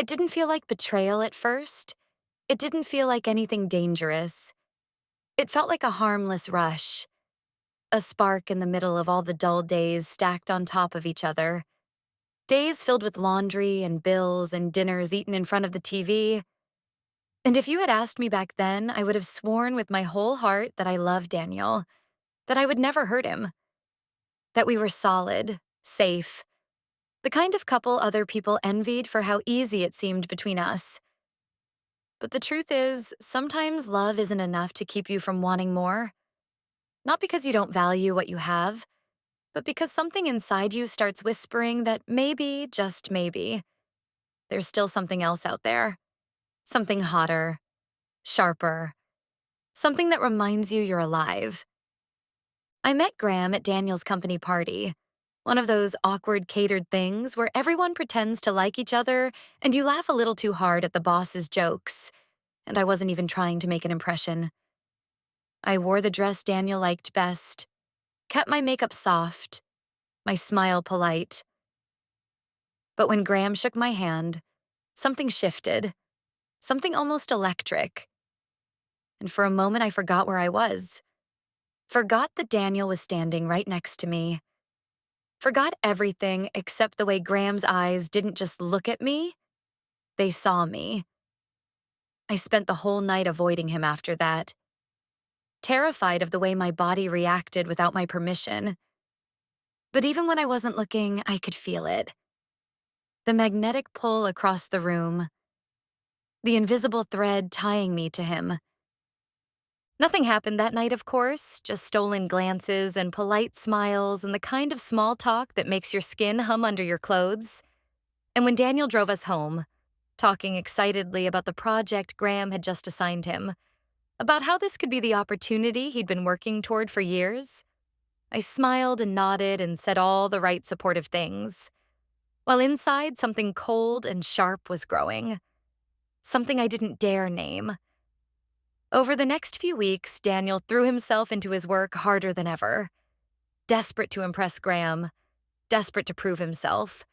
It didn't feel like betrayal at first. It didn't feel like anything dangerous. It felt like a harmless rush, a spark in the middle of all the dull days stacked on top of each other. Days filled with laundry and bills and dinners eaten in front of the TV. And if you had asked me back then, I would have sworn with my whole heart that I loved Daniel, that I would never hurt him, that we were solid, safe, the kind of couple other people envied for how easy it seemed between us. But the truth is, sometimes love isn't enough to keep you from wanting more. Not because you don't value what you have, but because something inside you starts whispering that maybe, just maybe, there's still something else out there. Something hotter, sharper, something that reminds you you're alive. I met Graham at Daniel's company party, one of those awkward catered things where everyone pretends to like each other and you laugh a little too hard at the boss's jokes, and I wasn't even trying to make an impression. I wore the dress Daniel liked best, kept my makeup soft, my smile polite. But when Graham shook my hand, something shifted, something almost electric. And for a moment, I forgot where I was. Forgot that Daniel was standing right next to me. Forgot everything except the way Graham's eyes didn't just look at me, they saw me. I spent the whole night avoiding him after that, terrified of the way my body reacted without my permission. But even when I wasn't looking, I could feel it. The magnetic pull across the room, the invisible thread tying me to him. Nothing happened that night, of course, just stolen glances and polite smiles and the kind of small talk that makes your skin hum under your clothes. And when Daniel drove us home, talking excitedly about the project Graham had just assigned him, about how this could be the opportunity he'd been working toward for years, I smiled and nodded and said all the right supportive things, while inside something cold and sharp was growing, something I didn't dare name. Over the next few weeks, Daniel threw himself into his work harder than ever, desperate to impress Graham, desperate to prove himself.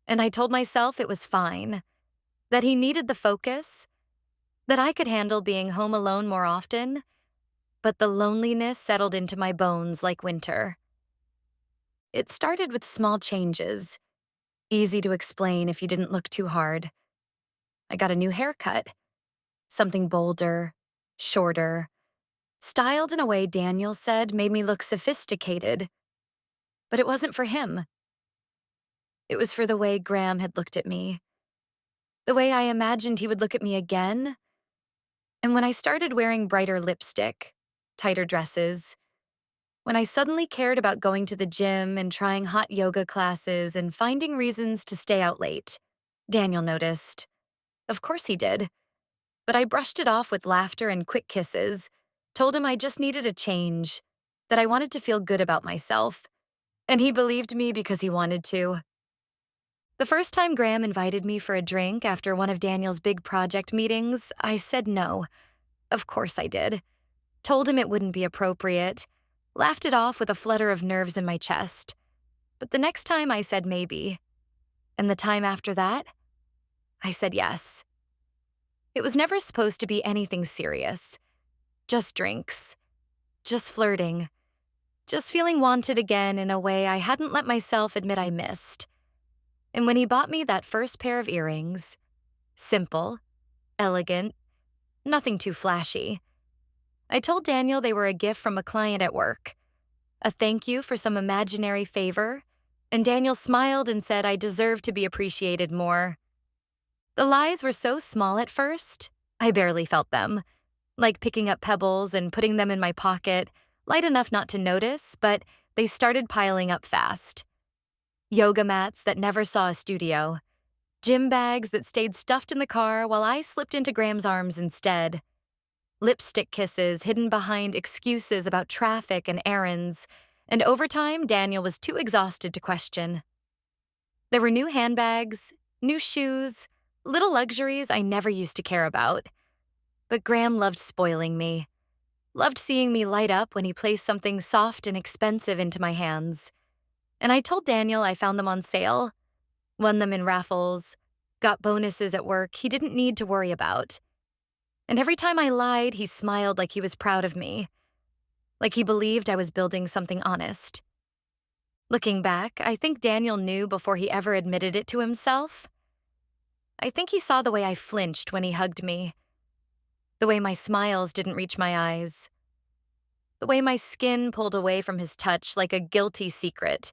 And I told myself it was fine, that he needed the focus, that I could handle being home alone more often, but the loneliness settled into my bones like winter. It started with small changes, easy to explain if you didn't look too hard. I got a new haircut, something bolder, shorter, styled in a way Daniel said made me look sophisticated. But it wasn't for him. It was for the way Graham had looked at me, the way I imagined he would look at me again. And when I started wearing brighter lipstick, tighter dresses, when I suddenly cared about going to the gym and trying hot yoga classes and finding reasons to stay out late, Daniel noticed. Of course he did. But I brushed it off with laughter and quick kisses, told him I just needed a change, that I wanted to feel good about myself. And he believed me because he wanted to. The first time Graham invited me for a drink after one of Daniel's big project meetings, I said no. Of course I did. Told him it wouldn't be appropriate, laughed it off with a flutter of nerves in my chest. But the next time I said maybe. And the time after that, I said yes. It was never supposed to be anything serious. Just drinks. Just flirting. Just feeling wanted again in a way I hadn't let myself admit I missed. And when he bought me that first pair of earrings, simple, elegant, nothing too flashy, I told Daniel they were a gift from a client at work, a thank you for some imaginary favor, and Daniel smiled and said I deserved to be appreciated more. The lies were so small at first, I barely felt them, like picking up pebbles and putting them in my pocket, light enough not to notice, but they started piling up fast. Yoga mats that never saw a studio, gym bags that stayed stuffed in the car while I slipped into Graham's arms instead, lipstick kisses hidden behind excuses about traffic and errands, and over time, Daniel was too exhausted to question. There were new handbags, new shoes, little luxuries I never used to care about. But Graham loved spoiling me, loved seeing me light up when he placed something soft and expensive into my hands. And I told Daniel I found them on sale, won them in raffles, got bonuses at work he didn't need to worry about. And every time I lied, he smiled like he was proud of me, like he believed I was building something honest. Looking back, I think Daniel knew before he ever admitted it to himself. I think he saw the way I flinched when he hugged me, the way my smiles didn't reach my eyes, the way my skin pulled away from his touch like a guilty secret.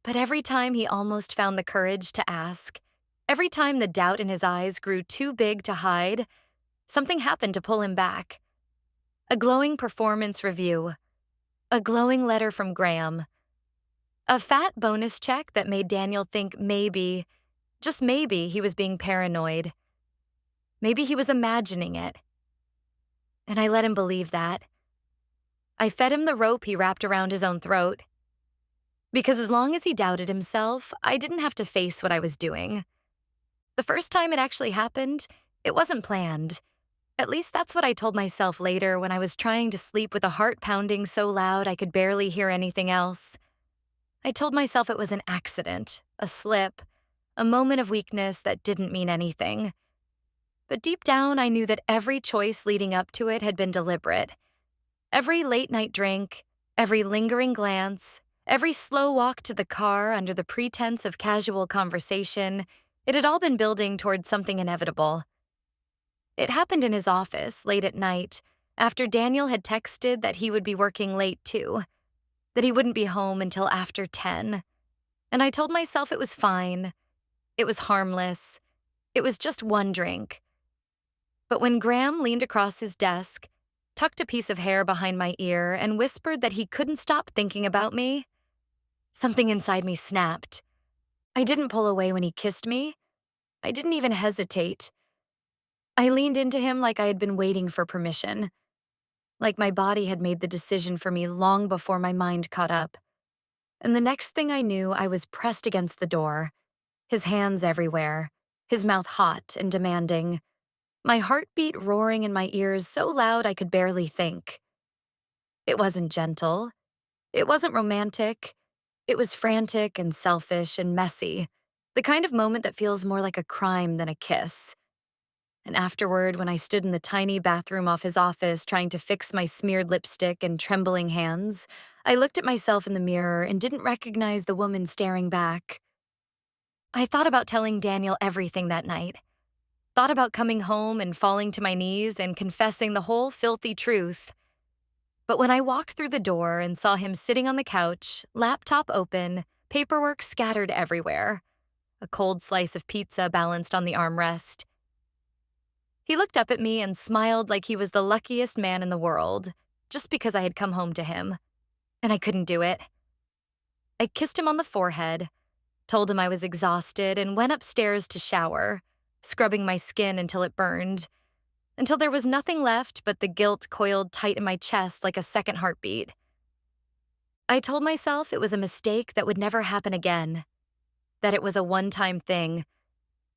But every time he almost found the courage to ask, every time the doubt in his eyes grew too big to hide, something happened to pull him back. A glowing performance review, a glowing letter from Graham, a fat bonus check that made Daniel think maybe, just maybe, he was being paranoid. Maybe he was imagining it. And I let him believe that. I fed him the rope he wrapped around his own throat. Because as long as he doubted himself, I didn't have to face what I was doing. The first time it actually happened, it wasn't planned. At least that's what I told myself later when I was trying to sleep with a heart pounding so loud I could barely hear anything else. I told myself it was an accident, a slip, a moment of weakness that didn't mean anything. But deep down, I knew that every choice leading up to it had been deliberate. Every late-night drink, every lingering glance, every slow walk to the car under the pretense of casual conversation, it had all been building towards something inevitable. It happened in his office, late at night, after Daniel had texted that he would be working late too, that he wouldn't be home until after 10. And I told myself it was fine. It was harmless. It was just one drink. But when Graham leaned across his desk, tucked a piece of hair behind my ear, and whispered that he couldn't stop thinking about me, something inside me snapped. I didn't pull away when he kissed me. I didn't even hesitate. I leaned into him like I had been waiting for permission, like my body had made the decision for me long before my mind caught up. And the next thing I knew, I was pressed against the door, his hands everywhere, his mouth hot and demanding, my heartbeat roaring in my ears so loud I could barely think. It wasn't gentle. It wasn't romantic. It was frantic and selfish and messy, the kind of moment that feels more like a crime than a kiss. And afterward, when I stood in the tiny bathroom off his office trying to fix my smeared lipstick and trembling hands, I looked at myself in the mirror and didn't recognize the woman staring back. I thought about telling Daniel everything that night. Thought about coming home and falling to my knees and confessing the whole filthy truth. But when I walked through the door and saw him sitting on the couch, laptop open, paperwork scattered everywhere, a cold slice of pizza balanced on the armrest, he looked up at me and smiled like he was the luckiest man in the world, just because I had come home to him. And I couldn't do it. I kissed him on the forehead, told him I was exhausted, and went upstairs to shower, scrubbing my skin until it burned, until there was nothing left but the guilt coiled tight in my chest like a second heartbeat. I told myself it was a mistake that would never happen again, that it was a one-time thing,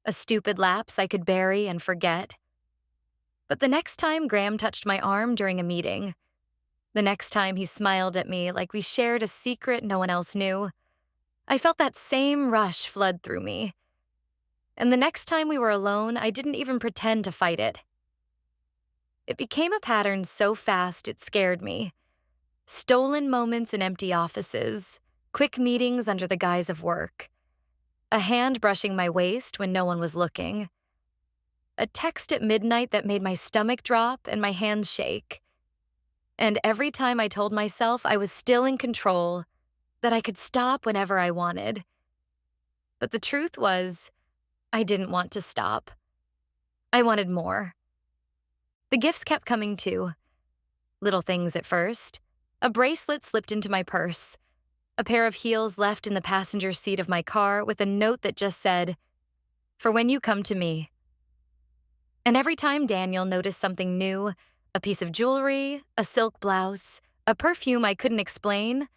a stupid lapse I could bury and forget. But the next time Graham touched my arm during a meeting, the next time he smiled at me like we shared a secret no one else knew, I felt that same rush flood through me. And the next time we were alone, I didn't even pretend to fight it. It became a pattern so fast it scared me. Stolen moments in empty offices, quick meetings under the guise of work, a hand brushing my waist when no one was looking, a text at midnight that made my stomach drop and my hands shake. And every time I told myself I was still in control, that I could stop whenever I wanted. But the truth was, I didn't want to stop. I wanted more. The gifts kept coming too. Little things at first. A bracelet slipped into my purse. A pair of heels left in the passenger seat of my car with a note that just said, "For when you come to me." And every time Daniel noticed something new, a piece of jewelry, a silk blouse, a perfume I couldn't explain,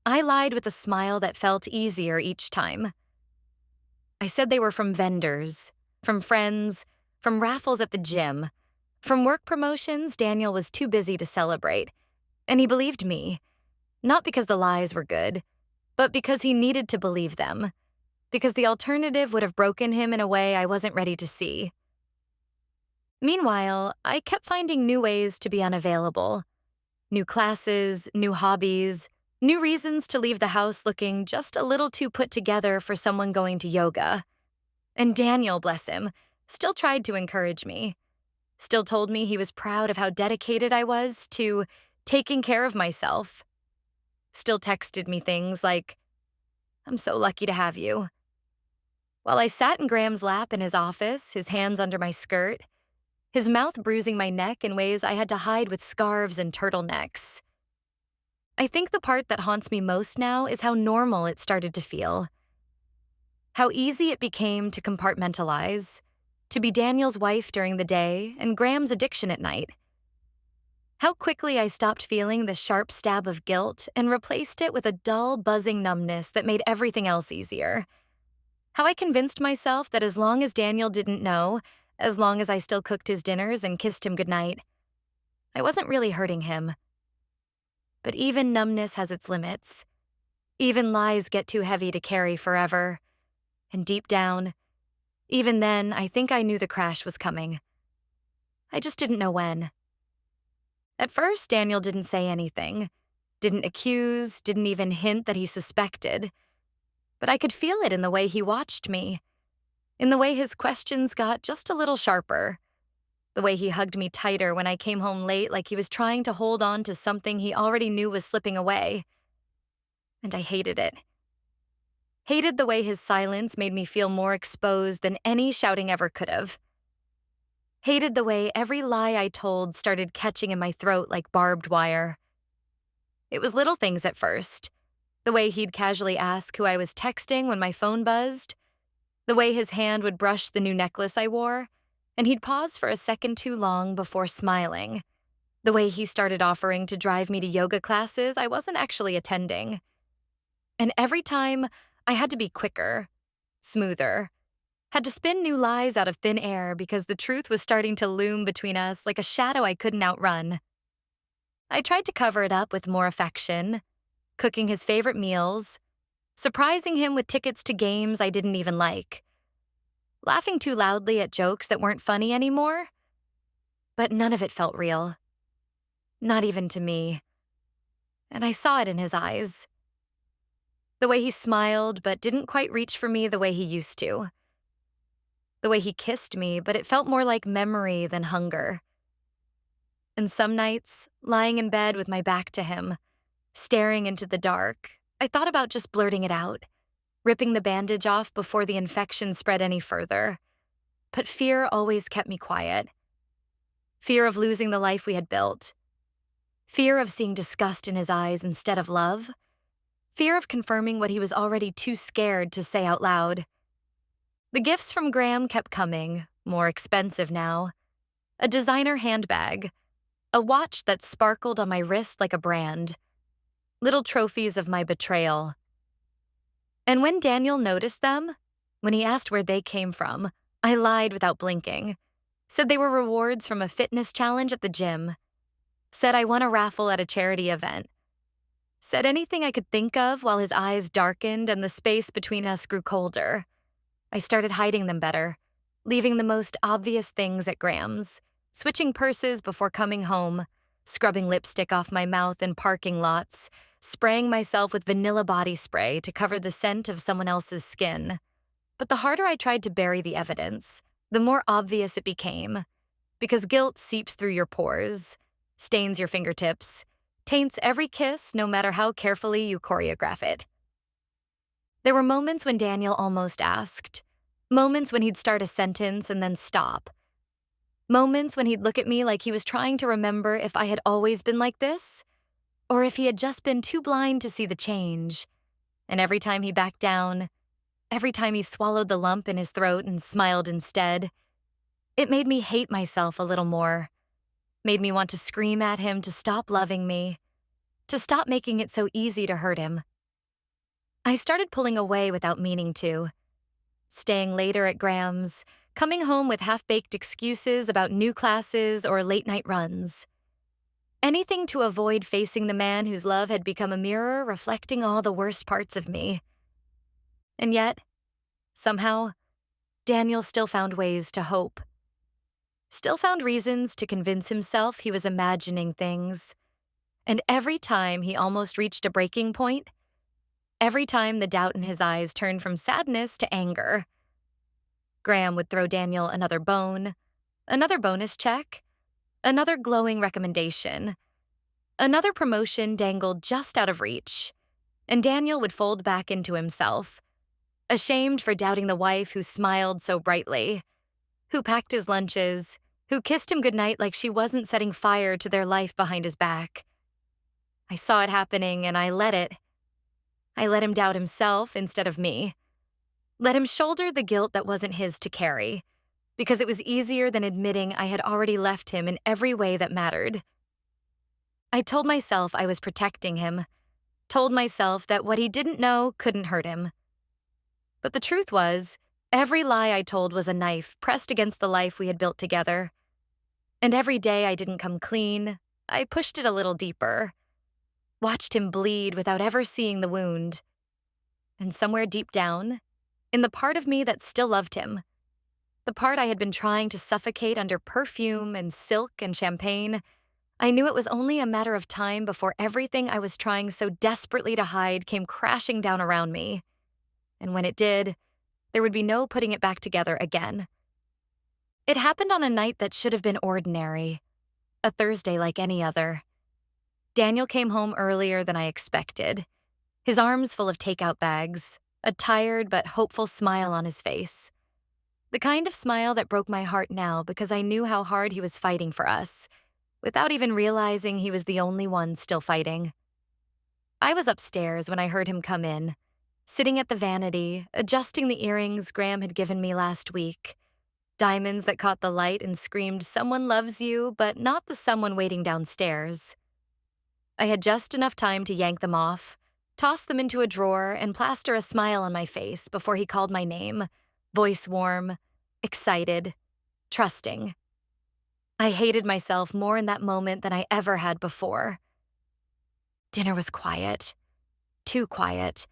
I lied with a smile that felt easier each time. I said they were from vendors, from friends, from raffles at the gym, from work promotions Daniel was too busy to celebrate. And he believed me, not because the lies were good, but because he needed to believe them. because the alternative would have broken him in a way I wasn't ready to see. Meanwhile, I kept finding new ways to be unavailable. New classes, new hobbies, new reasons to leave the house looking just a little too put together for someone going to yoga. And Daniel, bless him, still tried to encourage me. Still told me he was proud of how dedicated I was to taking care of myself. Still texted me things like, "I'm so lucky to have you." While I sat in Graham's lap in his office, his hands under my skirt, his mouth bruising my neck in ways I had to hide with scarves and turtlenecks. I think the part that haunts me most now is how normal it started to feel. How easy it became to compartmentalize, to be Daniel's wife during the day and Graham's addiction at night. How quickly I stopped feeling the sharp stab of guilt and replaced it with a dull, buzzing numbness that made everything else easier. How I convinced myself that as long as Daniel didn't know, as long as I still cooked his dinners and kissed him goodnight, I wasn't really hurting him. But even numbness has its limits. Even lies get too heavy to carry forever. And deep down, even then, I think I knew the crash was coming. I just didn't know when. At first, Daniel didn't say anything, didn't accuse, didn't even hint that he suspected. But I could feel it in the way he watched me, in the way his questions got just a little sharper, the way he hugged me tighter when I came home late like he was trying to hold on to something he already knew was slipping away. And I hated it. Hated the way his silence made me feel more exposed than any shouting ever could have. Hated the way every lie I told started catching in my throat like barbed wire. It was little things at first. The way he'd casually ask who I was texting when my phone buzzed. The way his hand would brush the new necklace I wore, and he'd pause for a second too long before smiling. The way he started offering to drive me to yoga classes I wasn't actually attending. And every time, I had to be quicker, smoother, had to spin new lies out of thin air because the truth was starting to loom between us like a shadow I couldn't outrun. I tried to cover it up with more affection, cooking his favorite meals, surprising him with tickets to games I didn't even like, laughing too loudly at jokes that weren't funny anymore. But none of it felt real. Not even to me. And I saw it in his eyes. The way he smiled but didn't quite reach for me the way he used to. The way he kissed me, but it felt more like memory than hunger. And some nights, lying in bed with my back to him, staring into the dark, I thought about just blurting it out, ripping the bandage off before the infection spread any further. But fear always kept me quiet. Fear of losing the life we had built. Fear of seeing disgust in his eyes instead of love. Fear of confirming what he was already too scared to say out loud. The gifts from Graham kept coming, more expensive now. A designer handbag. A watch that sparkled on my wrist like a brand. Little trophies of my betrayal. And when Daniel noticed them, when he asked where they came from, I lied without blinking. Said they were rewards from a fitness challenge at the gym. Said I won a raffle at a charity event. Said anything I could think of while his eyes darkened and the space between us grew colder. I started hiding them better, leaving the most obvious things at Graham's, switching purses before coming home, scrubbing lipstick off my mouth in parking lots, spraying myself with vanilla body spray to cover the scent of someone else's skin. But the harder I tried to bury the evidence, the more obvious it became, because guilt seeps through your pores, stains your fingertips, taints every kiss no matter how carefully you choreograph it. There were moments when Daniel almost asked, moments when he'd start a sentence and then stop, moments when he'd look at me like he was trying to remember if I had always been like this, or if he had just been too blind to see the change. And every time he backed down, every time he swallowed the lump in his throat and smiled instead, it made me hate myself a little more, made me want to scream at him to stop loving me, to stop making it so easy to hurt him. I started pulling away without meaning to, staying later at Graham's, coming home with half-baked excuses about new classes or late-night runs. Anything to avoid facing the man whose love had become a mirror reflecting all the worst parts of me. And yet, Somehow, Daniel still found ways to hope, still found reasons to convince himself he was imagining things. And every time he almost reached a breaking point, every time the doubt in his eyes turned from sadness to anger, Graham would throw Daniel another bone, another bonus check, another glowing recommendation, another promotion dangled just out of reach, and Daniel would fold back into himself, ashamed for doubting the wife who smiled so brightly, who packed his lunches, who kissed him goodnight like she wasn't setting fire to their life behind his back. I saw it happening, and I let it. I let him doubt himself instead of me. Let him shoulder the guilt that wasn't his to carry, because it was easier than admitting I had already left him in every way that mattered. I told myself I was protecting him, told myself that what he didn't know couldn't hurt him. But the truth was, every lie I told was a knife pressed against the life we had built together. And every day I didn't come clean, I pushed it a little deeper, watched him bleed without ever seeing the wound. And somewhere deep down, in the part of me that still loved him, the part I had been trying to suffocate under perfume and silk and champagne, I knew it was only a matter of time before everything I was trying so desperately to hide came crashing down around me. And when it did, there would be no putting it back together again. It happened on a night that should have been ordinary, a Thursday like any other. Daniel came home earlier than I expected, his arms full of takeout bags, a tired but hopeful smile on his face. The kind of smile that broke my heart now because I knew how hard he was fighting for us, without even realizing he was the only one still fighting. I was upstairs when I heard him come in, sitting at the vanity, adjusting the earrings Graham had given me last week. Diamonds that caught the light and screamed, "Someone loves you," but not the someone waiting downstairs. I had just enough time to yank them off, toss them into a drawer, and plaster a smile on my face before he called my name, voice warm, excited, trusting. I hated myself more in that moment than I ever had before. Dinner was quiet. Too quiet.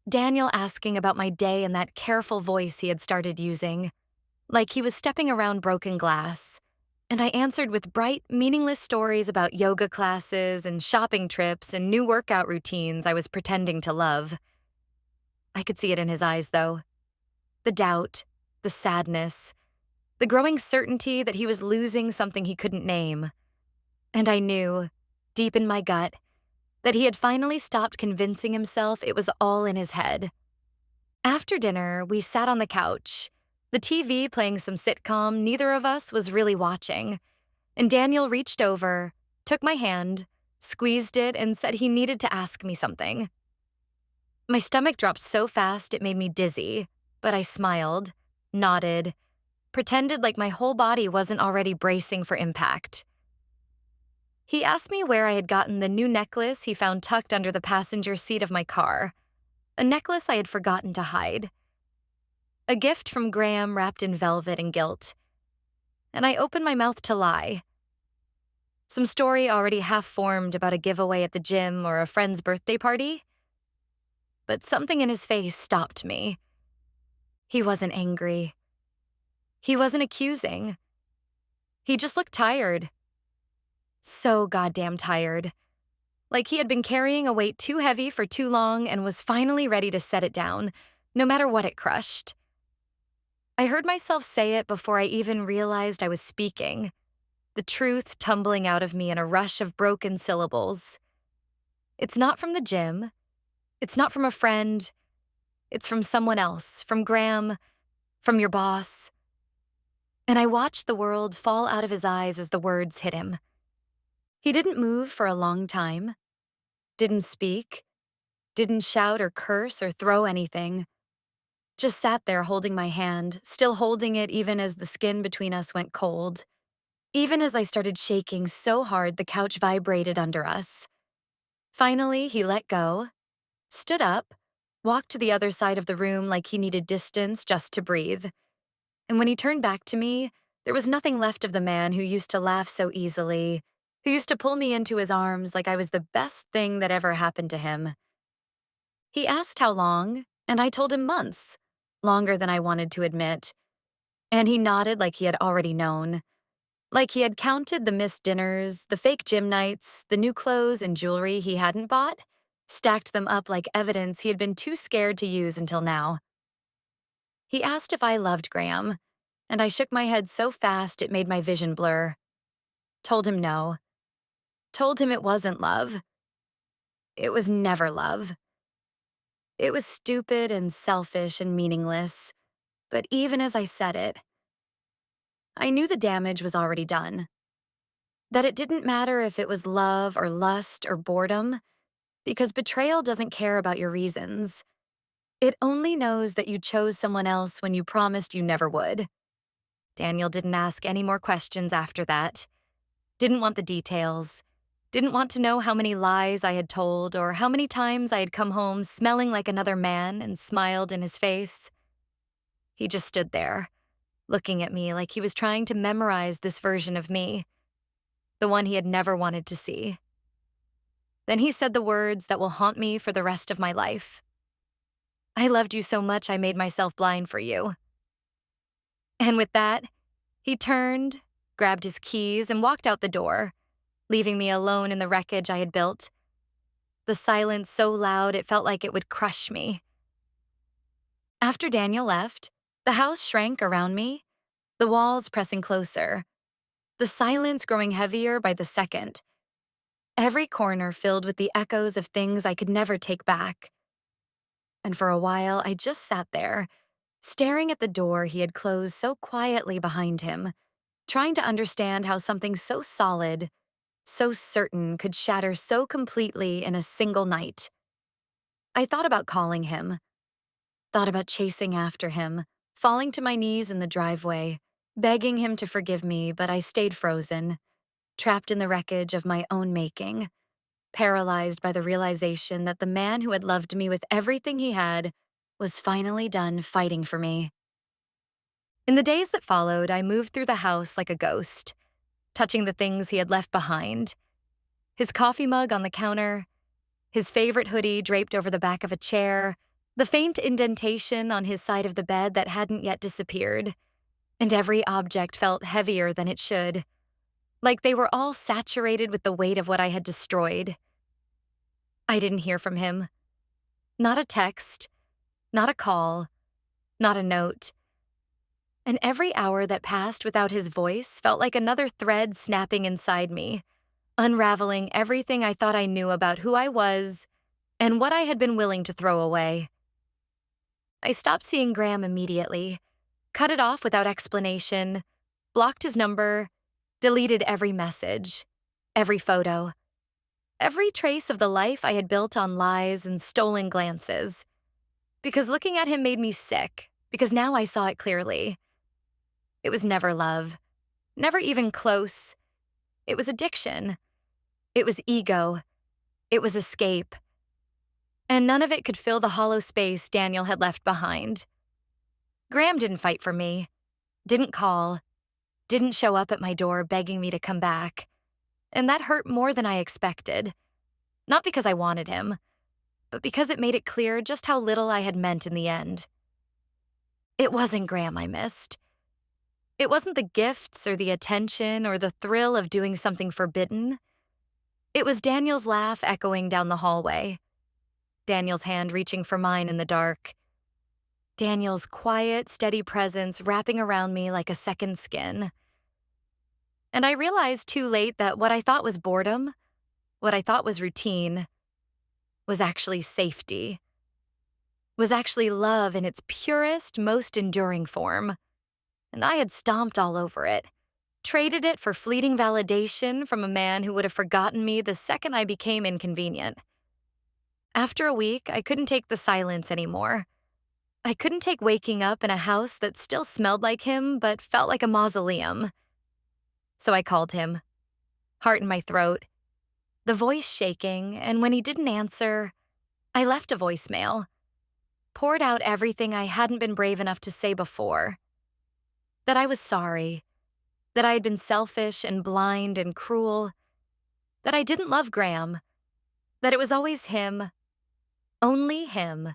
Daniel asking about my day in that careful voice he had started using, like he was stepping around broken glass. And I answered with bright, meaningless stories about yoga classes and shopping trips and new workout routines I was pretending to love. I could see it in his eyes, though. The doubt, the sadness, the growing certainty that he was losing something he couldn't name. And I knew, deep in my gut, that he had finally stopped convincing himself it was all in his head. After dinner, we sat on the couch, the TV playing some sitcom neither of us was really watching, and Daniel reached over, took my hand, squeezed it, and said he needed to ask me something. My stomach dropped so fast it made me dizzy, but I smiled, nodded, pretended like my whole body wasn't already bracing for impact. He asked me where I had gotten the new necklace he found tucked under the passenger seat of my car, a necklace I had forgotten to hide. A gift from Graham wrapped in velvet and gilt. And I opened my mouth to lie. Some story already half-formed about a giveaway at the gym or a friend's birthday party. But something in his face stopped me. He wasn't angry. He wasn't accusing. He just looked tired. So goddamn tired. Like he had been carrying a weight too heavy for too long and was finally ready to set it down, no matter what it crushed. I heard myself say it before I even realized I was speaking, the truth tumbling out of me in a rush of broken syllables. It's not from the gym. It's not from a friend. It's from someone else, from Graham, from your boss. And I watched the world fall out of his eyes as the words hit him. He didn't move for a long time, didn't speak, didn't shout or curse or throw anything. Just sat there holding my hand, still holding it even as the skin between us went cold. Even as I started shaking so hard the couch vibrated under us. Finally, he let go, stood up, walked to the other side of the room like he needed distance just to breathe. And when he turned back to me, there was nothing left of the man who used to laugh so easily, who used to pull me into his arms like I was the best thing that ever happened to him. He asked how long, and I told him months. longer than I wanted to admit, and he nodded like he had already known. Like he had counted the missed dinners, the fake gym nights, the new clothes and jewelry he hadn't bought, stacked them up like evidence he had been too scared to use until now. He asked if I loved Graham, and I shook my head so fast it made my vision blur. Told him no. Told him it wasn't love. It was never love. It was stupid and selfish and meaningless, but even as I said it, I knew the damage was already done. That it didn't matter if it was love or lust or boredom, because betrayal doesn't care about your reasons. It only knows that you chose someone else when you promised you never would. Daniel didn't ask any more questions after that. Didn't want the details. Didn't want to know how many lies I had told or how many times I had come home smelling like another man and smiled in his face. He just stood there, looking at me like he was trying to memorize this version of me, the one he had never wanted to see. Then he said the words that will haunt me for the rest of my life. I loved you so much I made myself blind for you. And with that, he turned, grabbed his keys, and walked out the door, leaving me alone in the wreckage I had built. The silence so loud it felt like it would crush me. After Daniel left, the house shrank around me, the walls pressing closer, the silence growing heavier by the second. Every corner filled with the echoes of things I could never take back. And for a while, I just sat there, staring at the door he had closed so quietly behind him, trying to understand how something so solid, so certain could shatter so completely in a single night. I thought about calling him, thought about chasing after him, falling to my knees in the driveway, begging him to forgive me, but I stayed frozen, trapped in the wreckage of my own making, paralyzed by the realization that the man who had loved me with everything he had was finally done fighting for me. In the days that followed, I moved through the house like a ghost, touching the things he had left behind. His coffee mug on the counter, his favorite hoodie draped over the back of a chair, the faint indentation on his side of the bed that hadn't yet disappeared, and every object felt heavier than it should, like they were all saturated with the weight of what I had destroyed. I didn't hear from him. Not a text, not a call, not a note. And every hour that passed without his voice felt like another thread snapping inside me, unraveling everything I thought I knew about who I was and what I had been willing to throw away. I stopped seeing Graham immediately, cut it off without explanation, blocked his number, deleted every message, every photo, every trace of the life I had built on lies and stolen glances. Because looking at him made me sick, because now I saw it clearly. It was never love, never even close. It was addiction. It was ego. It was escape. And none of it could fill the hollow space Daniel had left behind. Graham didn't fight for me, didn't call, didn't show up at my door begging me to come back. And that hurt more than I expected. Not because I wanted him, but because it made it clear just how little I had meant in the end. It wasn't Graham I missed. It wasn't the gifts or the attention or the thrill of doing something forbidden. It was Daniel's laugh echoing down the hallway, Daniel's hand reaching for mine in the dark, Daniel's quiet, steady presence wrapping around me like a second skin. And I realized too late that what I thought was boredom, what I thought was routine, was actually safety, was actually love in its purest, most enduring form. And I had stomped all over it, traded it for fleeting validation from a man who would have forgotten me the second I became inconvenient. After a week, I couldn't take the silence anymore. I couldn't take waking up in a house that still smelled like him but felt like a mausoleum. So I called him, heart in my throat, the voice shaking, and when he didn't answer, I left a voicemail, poured out everything I hadn't been brave enough to say before. That I was sorry, that I had been selfish and blind and cruel, that I didn't love Graham, that it was always him, only him,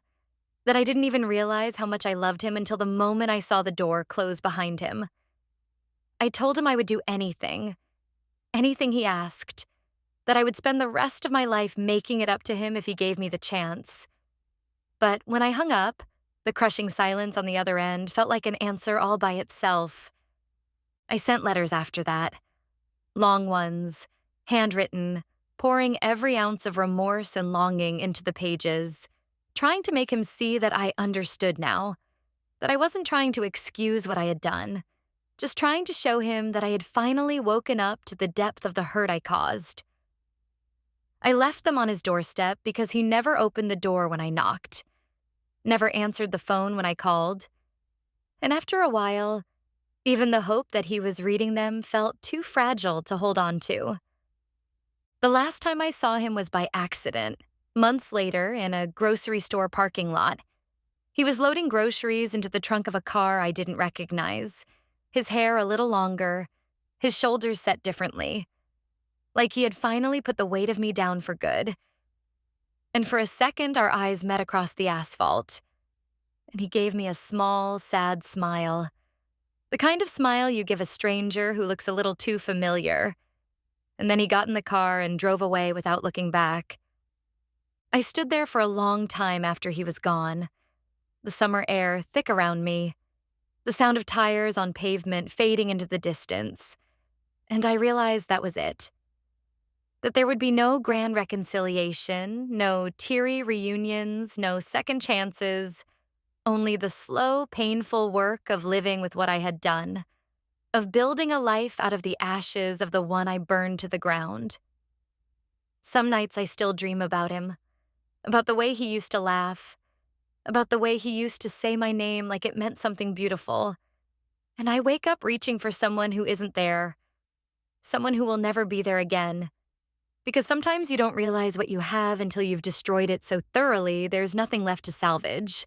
that I didn't even realize how much I loved him until the moment I saw the door close behind him. I told him I would do anything, anything he asked, that I would spend the rest of my life making it up to him if he gave me the chance. But when I hung up, the crushing silence on the other end felt like an answer all by itself. I sent letters after that, long ones, handwritten, pouring every ounce of remorse and longing into the pages, trying to make him see that I understood now, that I wasn't trying to excuse what I had done, just trying to show him that I had finally woken up to the depth of the hurt I caused. I left them on his doorstep because he never opened the door when I knocked, never answered the phone when I called, and after a while, even the hope that he was reading them felt too fragile to hold on to. The last time I saw him was by accident, months later in a grocery store parking lot. He was loading groceries into the trunk of a car I didn't recognize, his hair a little longer, his shoulders set differently, like he had finally put the weight of me down for good. And for a second, our eyes met across the asphalt, and he gave me a small, sad smile. The kind of smile you give a stranger who looks a little too familiar. And then he got in the car and drove away without looking back. I stood there for a long time after he was gone, the summer air thick around me, the sound of tires on pavement fading into the distance, and I realized that was it. That there would be no grand reconciliation, no teary reunions, no second chances, only the slow, painful work of living with what I had done, of building a life out of the ashes of the one I burned to the ground. Some nights I still dream about him, about the way he used to laugh, about the way he used to say my name like it meant something beautiful, and I wake up reaching for someone who isn't there, someone who will never be there again, because sometimes you don't realize what you have until you've destroyed it so thoroughly there's nothing left to salvage.